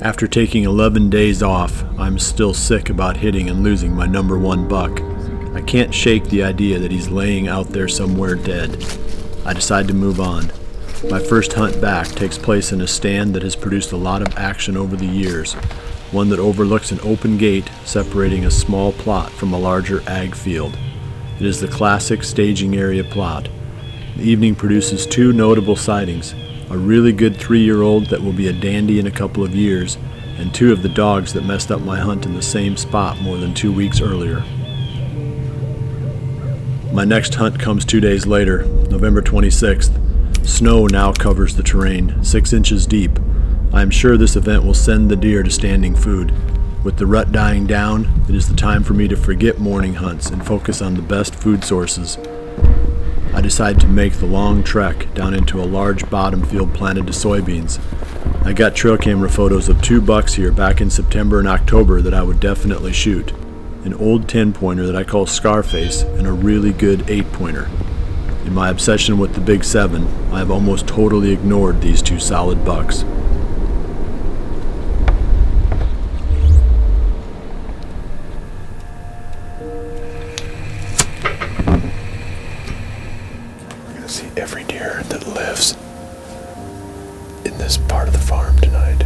After taking 11 days off, I'm still sick about hitting and losing my number one buck. I can't shake the idea that he's laying out there somewhere dead. I decide to move on. My first hunt back takes place in a stand that has produced a lot of action over the years, one that overlooks an open gate separating a small plot from a larger ag field. It is the classic staging area plot. The evening produces two notable sightings, a really good 3-year-old that will be a dandy in a couple of years, and 2 of the dogs that messed up my hunt in the same spot more than 2 weeks earlier. My next hunt comes 2 days later, November 26th. Snow now covers the terrain, 6 inches deep. I am sure this event will send the deer to standing food. With the rut dying down, it is the time for me to forget morning hunts and focus on the best food sources. I decide to make the long trek down into a large bottom field planted to soybeans. I got trail camera photos of 2 bucks here back in September and October that I would definitely shoot. An old 10-pointer that I call Scarface and a really good 8-pointer. In my obsession with the Big 7, I have almost totally ignored these 2 solid bucks. We're going to see every deer that lives in this part of the farm tonight.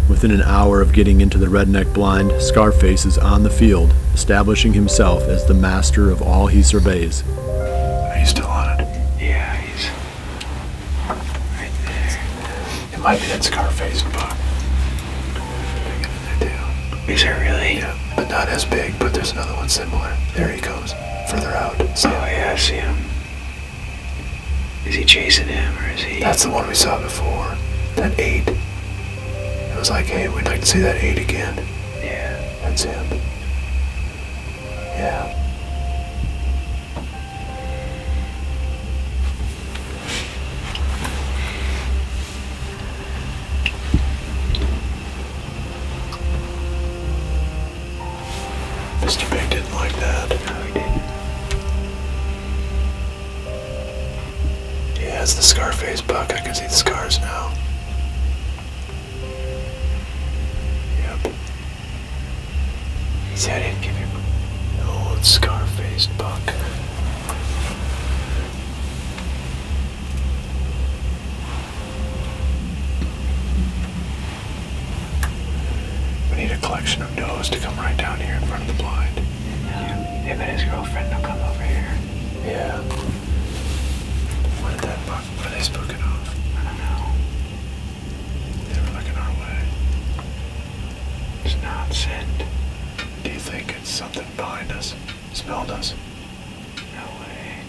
Within an hour of getting into the redneck blind, Scarface is on the field, establishing himself as the master of all he surveys. Are you still on it? Yeah, he's right there. It might be that Scarface buck. Big in there too. Is it really? Yeah, but not as big, but there's another one similar. There he comes, further out. See him? Oh yeah, I see him. Is he chasing him, or is he... That's the one we saw before. That 8. It was like, hey, we'd like to see that 8 again. Yeah. That's him. Yeah. Mr. Big didn't like that. No, he didn't. Yeah, it's the Scarface buck. I can see the scars now. Yep. See, I didn't give him... No, it's Scarface buck. We need a collection of does to come right down here in front of the blind. Him and his girlfriend will come over here. Yeah. When did that buck, were they spooking off? I don't know. They were looking our way. It's not send. Do you think it's something behind us? Smelled us? No way.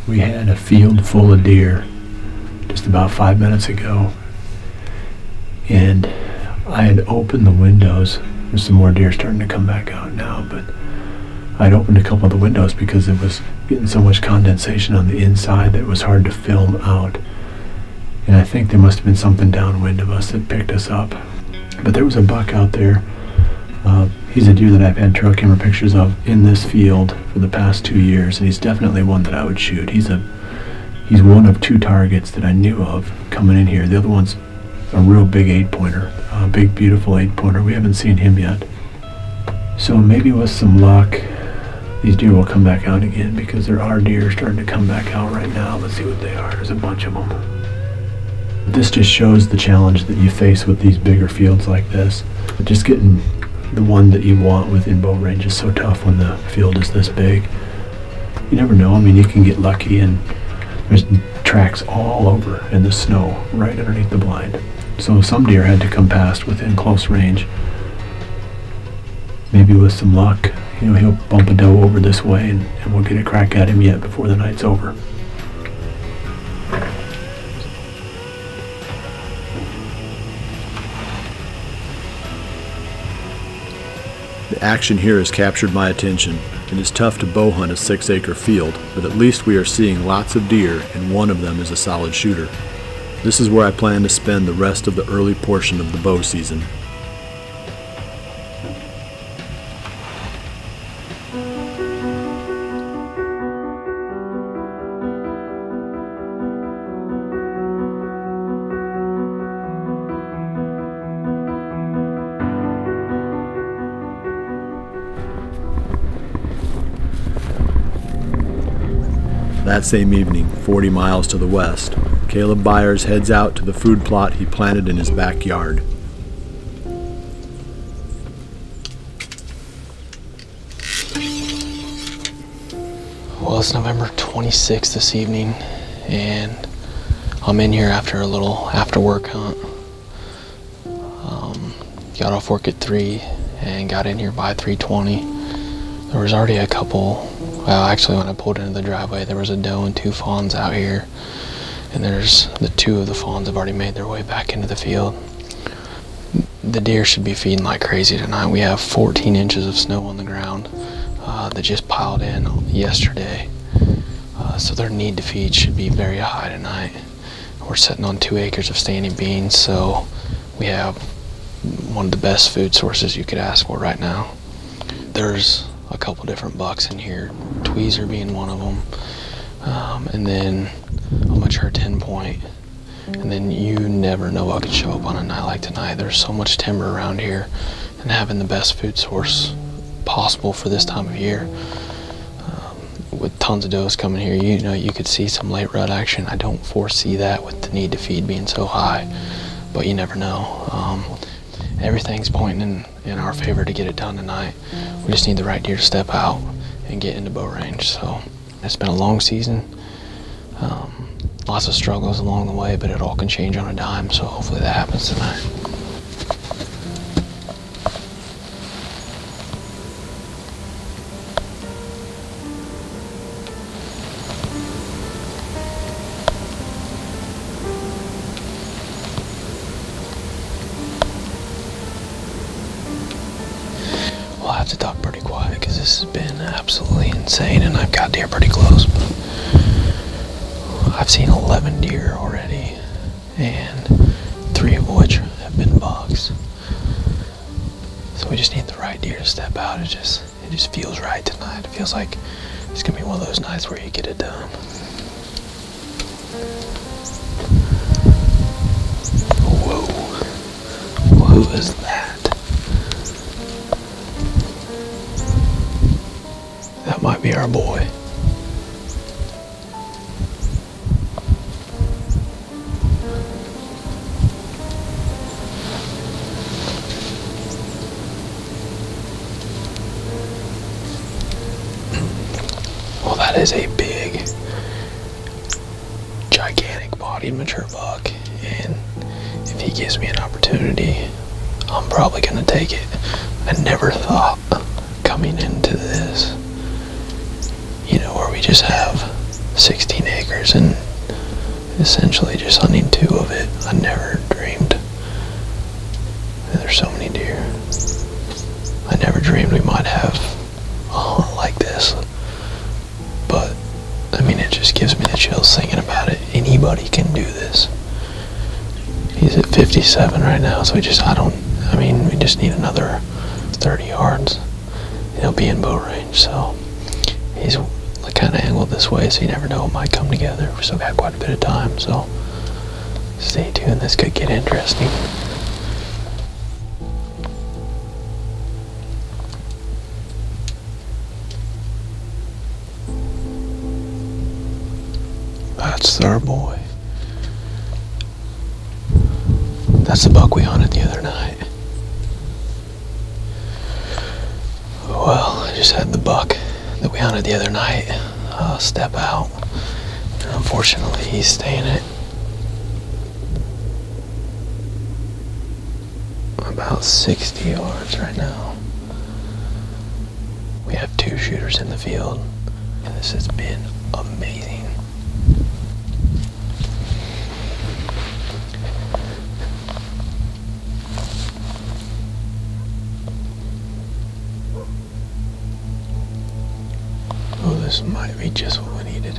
We had a field full of deer just about 5 minutes ago, and I had opened the windows. There's some more deer starting to come back out now, but I'd opened a couple of the windows because it was getting so much condensation on the inside that it was hard to film out. And I think there must have been something downwind of us that picked us up. But there was a buck out there. He's a deer that I've had trail camera pictures of in this field for the past 2 years, and he's definitely one that I would shoot. He's one of 2 targets that I knew of coming in here. The other one's a real big 8-pointer, a big beautiful 8-pointer. We haven't seen him yet. So maybe with some luck, these deer will come back out again, because there are deer starting to come back out right now. Let's see what they are. There's a bunch of them. This just shows the challenge that you face with these bigger fields like this. Just getting the one that you want within bow range is so tough when the field is this big. You never know. I mean, you can get lucky, and there's tracks all over in the snow right underneath the blind. So some deer had to come past within close range. Maybe with some luck, he'll bump a doe over this way, and we'll get a crack at him yet before the night's over. The action here has captured my attention. It is tough to bow hunt a 6-acre field, but at least we are seeing lots of deer, and one of them is a solid shooter. This is where I plan to spend the rest of the early portion of the bow season. That same evening, 40 miles to the west, Caleb Byers heads out to the food plot he planted in his backyard. Well, it's November 26th this evening, and I'm in here after a little after-work hunt. Got off work at 3 and got in here by 3:20. There was already a couple, well, actually when I pulled into the driveway, there was a doe and 2 fawns out here, and there's the 2 of the fawns have already made their way back into the field. The deer should be feeding like crazy tonight. We have 14 inches of snow on the ground that just piled in yesterday, so their need to feed should be very high tonight. We're sitting on 2 acres of standing beans, so we have one of the best food sources you could ask for right now. There's a couple different bucks in here, tweezer being one of them, and then a mature 10-point. And then you never know what could show up on a night like tonight. There's so much timber around here, and having the best food source possible for this time of year. With tons of does coming here, you know, you could see some late rut action. I don't foresee that with the need to feed being so high, but you never know. Everything's pointing in our favor to get it done tonight. We just need the right deer to step out and get into bow range. So it's been a long season. Lots of struggles along the way, but it all can change on a dime, so hopefully that happens tonight. Well, I have to talk pretty quiet because this has been absolutely insane, and I've got deer pretty close. I've seen 11 deer already, and 3 of which have been bucks. So we just need the right deer to step out. It just feels right tonight. It feels like it's gonna be one of those nights where you get it done. Whoa, who is that? That might be our boy. That is a big, gigantic bodied mature buck, and if he gives me an opportunity, I'm probably gonna take it. I never thought coming into this, you know, where we just have 16 acres and essentially just hunting 2 of it, I never dreamed that there's so many deer. I never dreamed we might have a hunt like this. But, I mean, it just gives me the chills thinking about it. Anybody can do this. He's at 57 right now, so we just need another 30 yards. And he'll be in bow range, so he's kind of angled this way, so you never know, it might come together. We still got quite a bit of time, so stay tuned. This could get interesting. That's our boy. That's the buck we hunted the other night. Well, I just had the buck that we hunted the other night step out. And unfortunately, he's staying at about 60 yards right now. We have 2 shooters in the field, and this has been amazing. Oh, this might be just what we needed.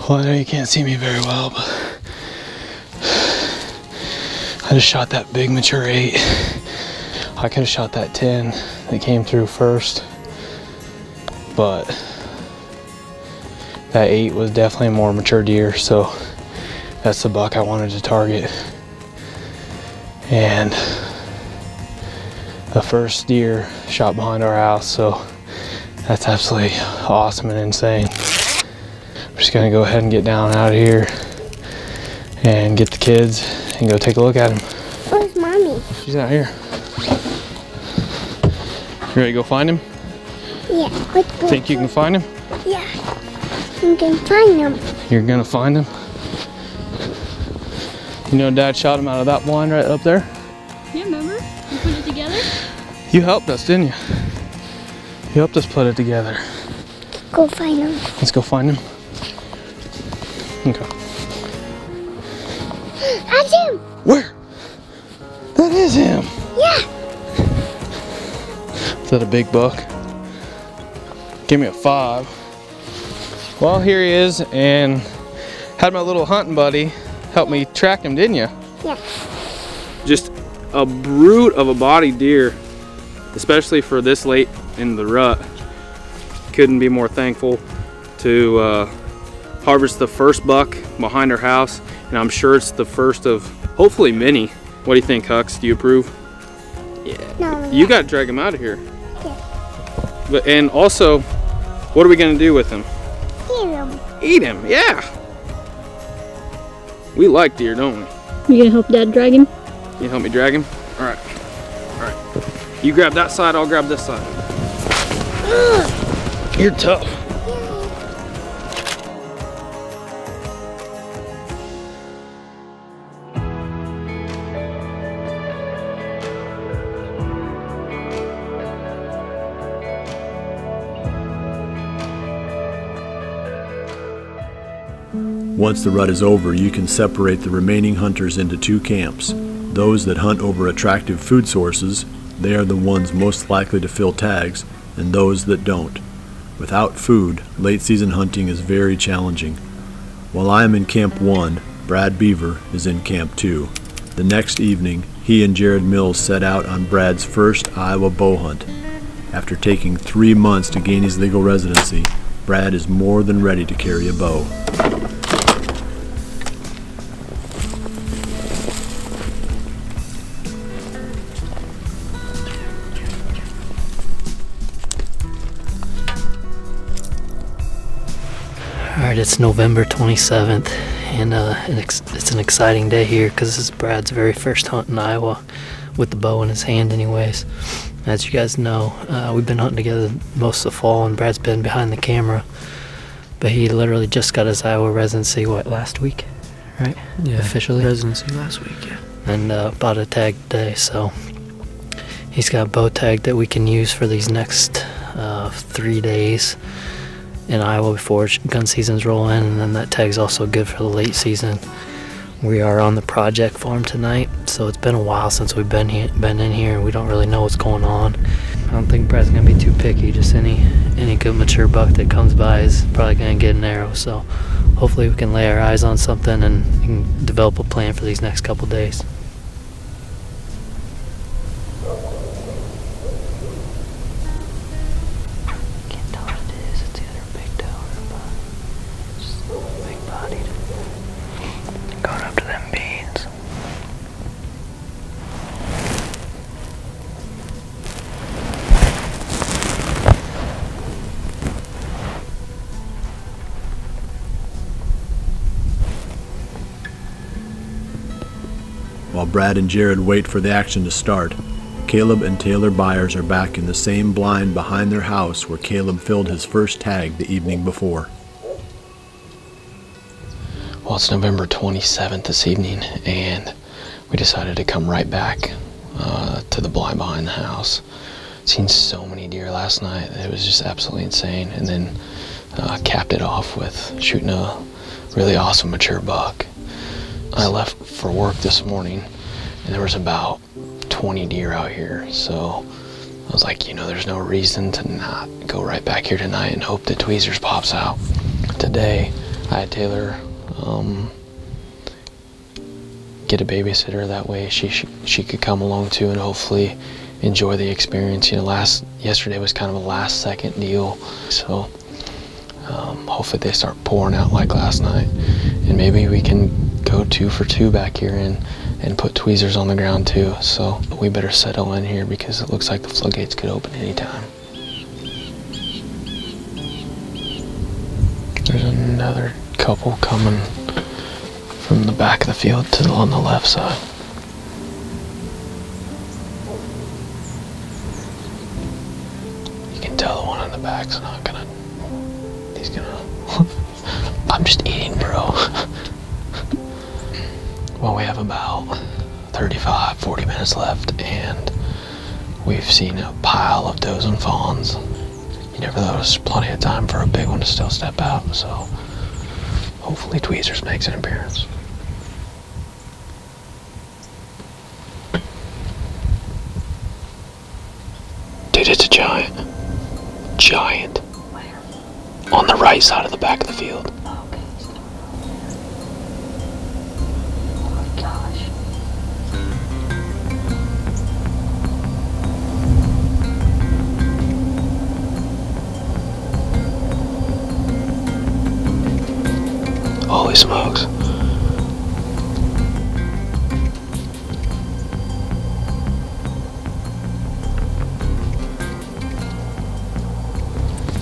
Well, I know you can't see me very well, but I just shot that big mature 8. I could have shot that 10 that came through first, but that 8 was definitely a more mature deer, so that's the buck I wanted to target. And the first deer shot behind our house, so that's absolutely awesome and insane. I'm just gonna go ahead and get down out of here and get the kids and go take a look at him. Where's Mommy? She's out here. You ready to go find him? Yeah. Let's go. Think you can find him? Yeah. You can find him. You're gonna find him? You know Dad shot him out of that blind right up there? Yeah, remember? We put it together? You helped us, didn't you? You helped us put it together. Go find him. Let's go find him. Okay. That's him. Where? That is him. Yeah. Is that a big buck? Give me a 5. Well, here he is, and had my little hunting buddy help me track him, didn't you? Yeah. Just a brute of a body deer, especially for this late in the rut. Couldn't be more thankful to harvest the first buck behind our house, and I'm sure it's the first of hopefully many. What do you think, Hux? Do you approve? Yeah. No, You got to drag him out of here. Yeah. But, and also, what are we going to do with him? Eat him. Eat him, yeah. We like deer, don't we? You gonna help Dad drag him? You help me drag him? All right. All right. You grab that side, I'll grab this side. You're tough. Once the rut is over, you can separate the remaining hunters into 2 camps. Those that hunt over attractive food sources, they are the ones most likely to fill tags, and those that don't. Without food, late season hunting is very challenging. While I am in Camp 1, Brad Bever is in Camp 2. The next evening, he and Jared Mills set out on Brad's first Iowa bow hunt. After taking 3 months to gain his legal residency, Brad is more than ready to carry a bow. Alright, it's November 27th, and it's an exciting day here because this is Brad's very first hunt in Iowa with the bow in his hand anyways. As you guys know, we've been hunting together most of the fall, and Brad's been behind the camera, but he literally just got his Iowa residency, what, last week, right? Yeah, officially. residency last week, yeah. And bought a tag today, so he's got a bow tag that we can use for these next 3 days in Iowa before gun season's rolling, and then that tag's also good for the late season. We are on the project farm tonight, so it's been a while since we've been in here, and we don't really know what's going on. I don't think Brad's gonna be too picky. Just any good mature buck that comes by is probably gonna get an arrow. So hopefully we can lay our eyes on something and can develop a plan for these next couple days. Can't tell what it is. It's either a big toe or a buck. Just big bodied. Going up to them beans. While Brad and Jared wait for the action to start, Caleb and Taylor Byers are back in the same blind behind their house where Caleb filled his first tag the evening before. Well, it's November 27th this evening, and we decided to come right back to the blind behind the house. Seen so many deer last night. It was just absolutely insane, and then capped it off with shooting a really awesome mature buck. I left for work this morning, and there was about 20 deer out here, so I was like, you know, there's no reason to not go right back here tonight and hope that Tweezers pops out. Today, I had Taylor get a babysitter. That way she could come along too and hopefully enjoy the experience. You know, yesterday was kind of a last second deal, so hopefully they start pouring out like last night, and maybe we can go 2 for 2 back here and put tweezers on the ground too. So we better settle in here because it looks like the floodgates could open anytime. There's another couple coming from the back of the field on the left side. You can tell the one on the back's not gonna, he's gonna, I'm just eating, bro. Well, we have about 35-40 minutes left, and we've seen a pile of does and fawns. You never know, there's plenty of time for a big one to still step out, so hopefully tweezers makes an appearance. Dude, it's a giant. Giant. Where? On the right side of the back of the field. Oh, okay. Oh my gosh. Holy smokes.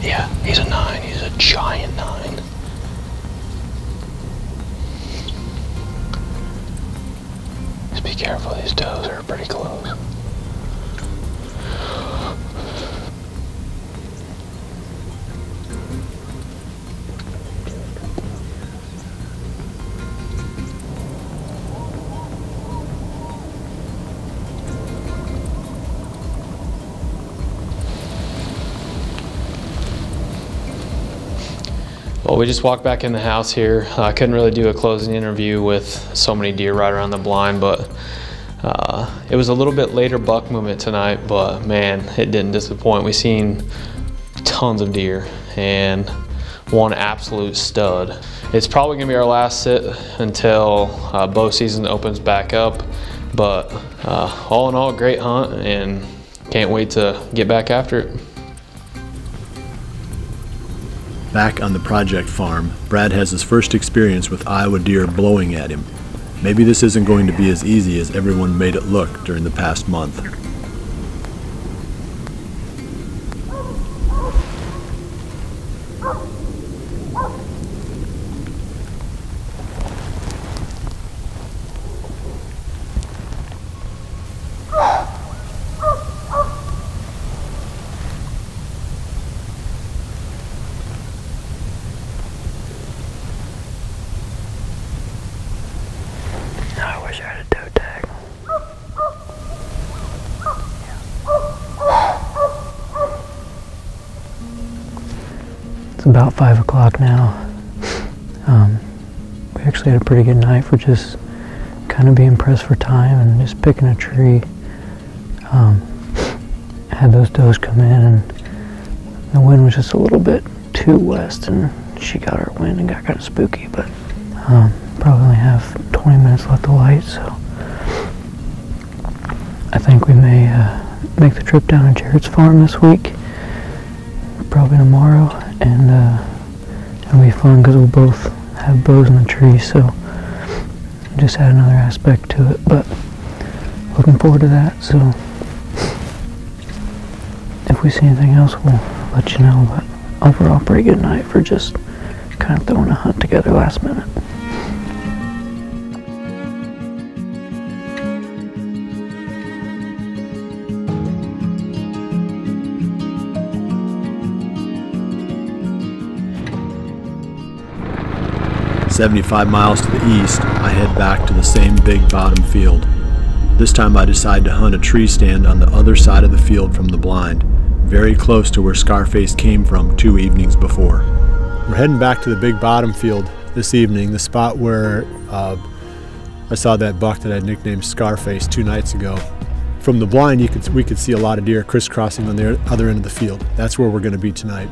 Yeah, he's a 9. He's a giant 9. Just be careful, these does are pretty close. Well, we just walked back in the house here. I couldn't really do a closing interview with so many deer right around the blind, but it was a little bit later buck movement tonight, but man, it didn't disappoint. We seen tons of deer and one absolute stud. It's probably gonna be our last sit until bow season opens back up, but all in all, great hunt and can't wait to get back after it. Back on the project farm, Brad has his first experience with Iowa deer blowing at him. Maybe this isn't going to be as easy as everyone made it look during the past month. I wish I had a toe tag. It's about 5 o'clock now. We actually had a pretty good night for just kind of being pressed for time and just picking a tree. Had those does come in and the wind was just a little bit too west and she got her wind and got kind of spooky, but probably only have 20 minutes left of light, so I think we may make the trip down to Jared's farm this week, probably tomorrow, and it'll be fun because we'll both have bows in the tree, so just add another aspect to it, but looking forward to that. So if we see anything else, we'll let you know, but overall pretty good night for just kind of throwing a hunt together last minute. "75 miles to the east, I head back to the same big bottom field. This time I decide to hunt a tree stand on the other side of the field from the blind, very close to where Scarface came from 2 evenings before." We're heading back to the big bottom field this evening, the spot where I saw that buck that I nicknamed Scarface 2 nights ago. From the blind, we could see a lot of deer crisscrossing on the other end of the field. That's where we're going to be tonight.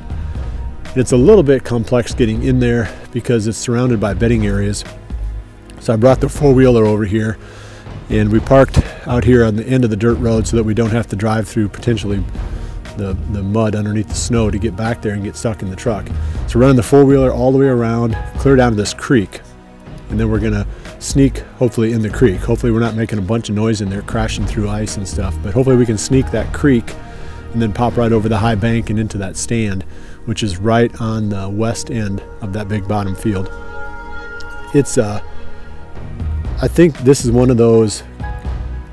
It's a little bit complex getting in there because it's surrounded by bedding areas. So I brought the four-wheeler over here, and we parked out here on the end of the dirt road so that we don't have to drive through potentially the mud underneath the snow to get back there and get stuck in the truck. So we're running the four-wheeler all the way around, clear down to this creek, and then we're gonna sneak hopefully in the creek. Hopefully we're not making a bunch of noise in there crashing through ice and stuff, but hopefully we can sneak that creek and then pop right over the high bank and into that stand, which is right on the west end of that big bottom field. It's I think this is one of those,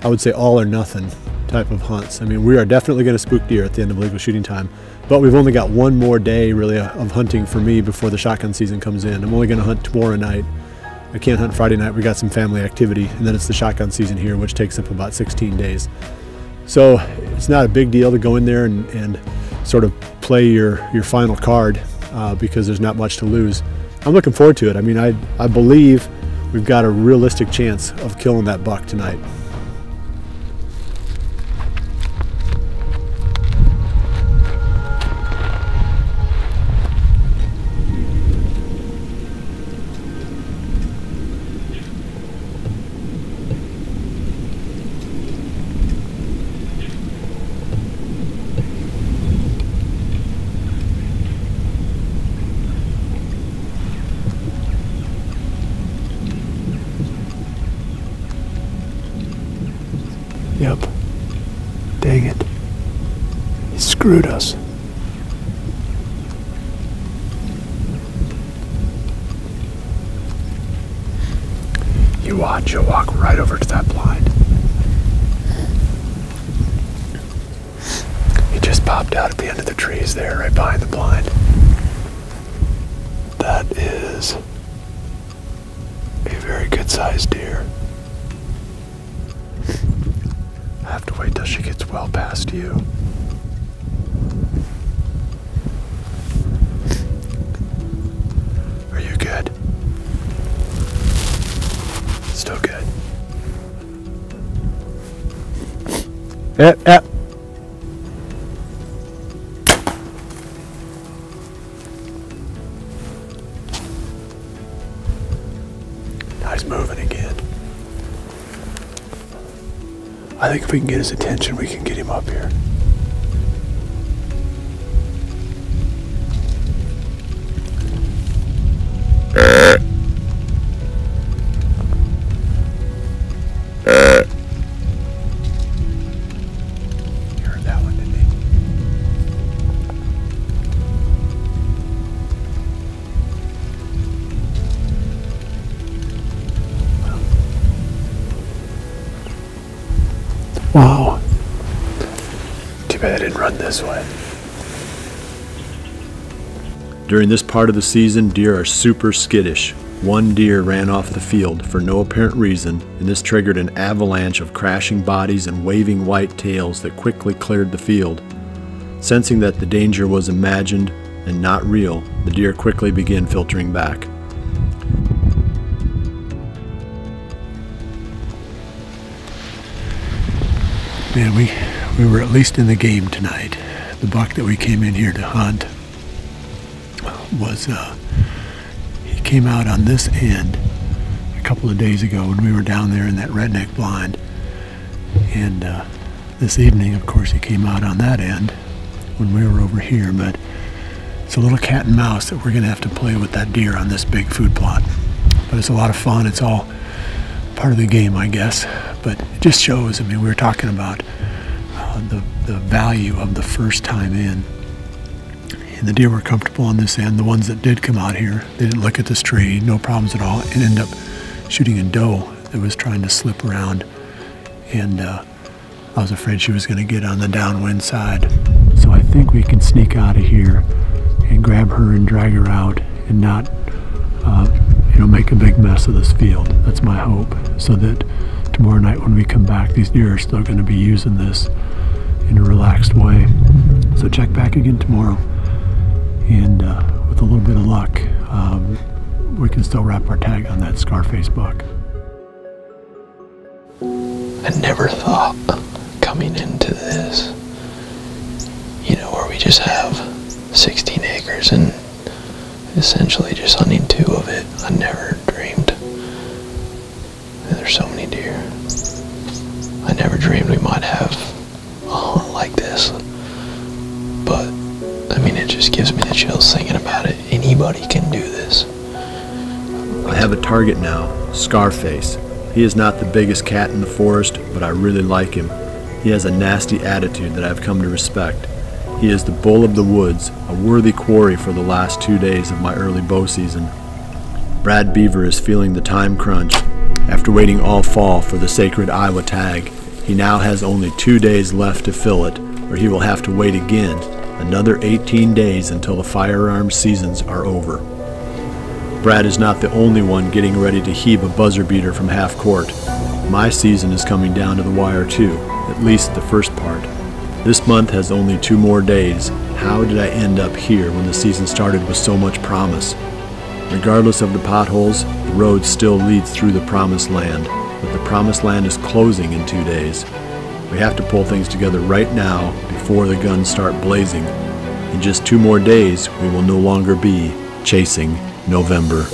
I would say, all or nothing type of hunts. I mean, we are definitely going to spook deer at the end of legal shooting time, but we've only got one more day really of hunting for me before the shotgun season comes in. I'm only going to hunt tomorrow night. I can't hunt Friday night. We got some family activity, and then it's the shotgun season here, which takes up about 16 days. So it's not a big deal to go in there and sort of play your final card because there's not much to lose. I'm looking forward to it. I mean, I believe we've got a realistic chance of killing that buck tonight. Yep. Dang it. He screwed us. You watch, you'll walk right over to that blind. He just popped out at the end of the trees there, right behind the blind. That is a very good sized deer. I have to wait till she gets well past you. Are you good? Still good. Now he's moving again. I think if we can get his attention, we can get him up here. You heard that one, didn't he? Wow. Too bad I didn't run this way. During this part of the season, deer are super skittish. One deer ran off the field for no apparent reason, and this triggered an avalanche of crashing bodies and waving white tails that quickly cleared the field. Sensing that the danger was imagined and not real, the deer quickly began filtering back. Man, we were at least in the game tonight. The buck that we came in here to hunt was, he came out on this end a couple of days ago when we were down there in that redneck blind. And this evening, of course, he came out on that end when we were over here. But it's a little cat and mouse that we're going to have to play with that deer on this big food plot. But it's a lot of fun. It's all part of the game, I guess. But it just shows, I mean, we were talking about the value of the first time in. And the deer were comfortable on this end. The ones that did come out here, they didn't look at this tree, no problems at all, and ended up shooting a doe that was trying to slip around. And I was afraid she was going to get on the downwind side. So I think we can sneak out of here and grab her and drag her out and not, make a big mess of this field. That's my hope, so that tomorrow night when we come back, these deer are still going to be using this in a relaxed way. So check back again tomorrow, and with a little bit of luck, we can still wrap our tag on that Scarface buck. I never thought coming into this, where we just have 16 acres and essentially just hunting 2 of it, I never dreamed so many deer. I never dreamed we might have a hunt like this. But, I mean, it just gives me the chills thinking about it. Anybody can do this. I have a target now, Scarface. He is not the biggest cat in the forest, but I really like him. He has a nasty attitude that I've come to respect. He is the bull of the woods, a worthy quarry for the last 2 days of my early bow season. Brad Bever is feeling the time crunch. After waiting all fall for the sacred Iowa tag, he now has only 2 days left to fill it, or he will have to wait again, another 18 days until the firearms seasons are over. Brad is not the only one getting ready to heave a buzzer beater from half court. My season is coming down to the wire too, at least the first part. This month has only 2 more days. How did I end up here when the season started with so much promise? Regardless of the potholes, the road still leads through the promised land, but the promised land is closing in 2 days. We have to pull things together right now before the guns start blazing. In just 2 more days, we will no longer be chasing November.